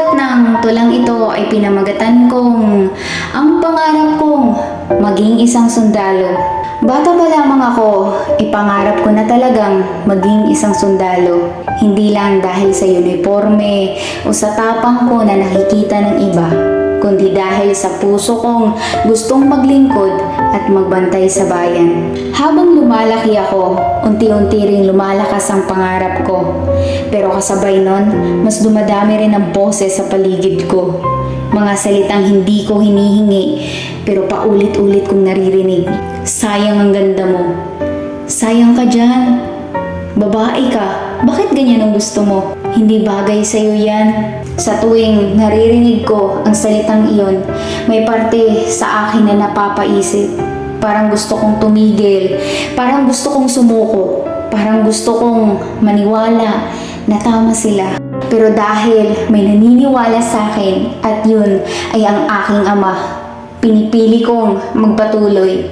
sulat ng tulang ito ay pinamagatan kong ang pangarap kong maging isang sundalo. Bata pa lamang ako, ipangarap ko na talagang maging isang sundalo. Hindi lang dahil sa uniforme o sa tapang ko na nakikita ng iba, kundi dahil sa puso kong gustong maglingkod at magbantay sa bayan. Habang lumalaki ako, unti-unti ring lumalakas ang pangarap ko. Pero kasabay nun, mas dumadami rin ang boses sa paligid ko. Mga salitang hindi ko hinihingi, pero paulit-ulit kong naririnig. Sayang ang ganda mo. Sayang ka dyan. Babae ka, bakit ganyan ang gusto mo? Hindi bagay sa'yo yan. Sa tuwing naririnig ko ang salitang iyon, may parte sa akin na napapaisip. Parang gusto kong tumigil, parang gusto kong sumuko, parang gusto kong maniwala na tama sila. Pero dahil may naniniwala sa akin at yun ay ang aking ama, pinipili kong magpatuloy.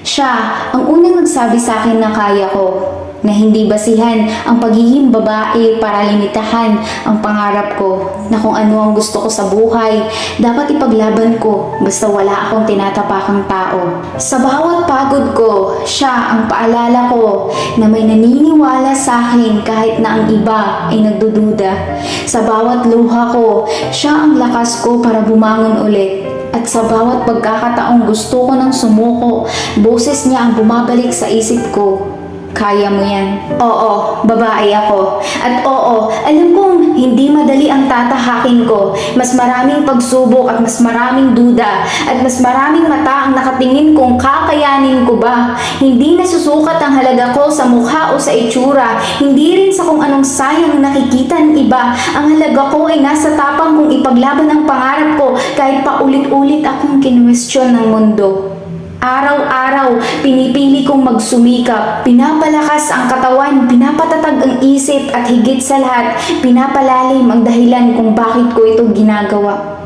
Siya ang unang nagsabi sa akin na kaya ko, na hindi basihan ang pagiging babae para limitahan ang pangarap ko, na kung ano ang gusto ko sa buhay, dapat ipaglaban ko basta wala akong tinatapakang tao. Sa bawat pagod ko, siya ang paalala ko na may naniniwala sa akin kahit na ang iba ay nagdududa. Sa bawat luha ko, siya ang lakas ko para bumangon ulit. At sa bawat pagkakataong gusto ko ng sumuko, boses niya ang bumabalik sa isip ko. Kaya mo yan. Oo, babae ako. At oo, alam kong hindi madali ang tatahakin ko. Mas maraming pagsubok at mas maraming duda at mas maraming mata ang nakatingin kung kakayanin ko ba. Hindi nasusukat ang halaga ko sa mukha o sa itsura. Hindi rin sa kung anong sayang nakikita ng iba. Ang halaga ko ay nasa tapang kong ipaglaban ang pangarap ko kahit paulit-ulit akong kinwestiyon ng mundo. Araw-araw, pinipili kong magsumikap, pinapalakas ang katawan, pinapatatag ang isip at higit sa lahat, pinapalalim ang dahilan kung bakit ko ito ginagawa.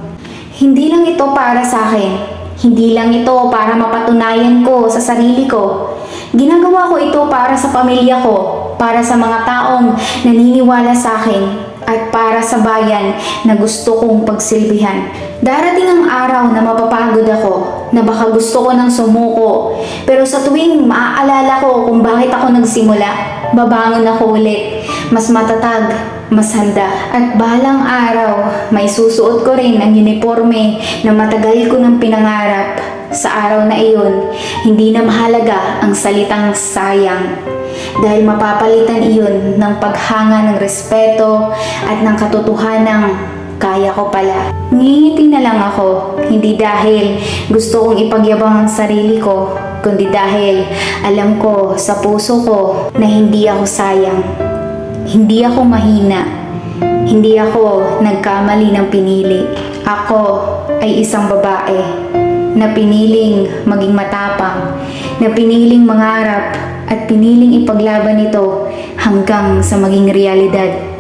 Hindi lang ito para sa akin, hindi lang ito para mapatunayan ko sa sarili ko. Ginagawa ko ito para sa pamilya ko, para sa mga taong naniniwala sa akin, at para sa bayan na gusto kong pagsilbihan. Darating ang araw na mapapagod ako, na baka gusto ko ng sumuko. Pero sa tuwing maaalala ko kung bakit ako nagsimula, babangon ako ulit. Mas matatag, mas handa. At balang araw, may susuot ko rin ang uniforme na matagal ko nang pinangarap. Sa araw na iyon, hindi na mahalaga ang salitang sayang. Dahil mapapalitan iyon ng paghanga ng respeto at ng katotohanang kaya ko pala. Ngingiti na lang ako, hindi dahil gusto kong ipagyabang ang sarili ko, kundi dahil alam ko sa puso ko na hindi ako sayang. Hindi ako mahina. Hindi ako nagkamali ng pinili. Ako ay isang babae na piniling maging matapang, na piniling mangarap at piniling ipaglaban ito hanggang sa maging realidad.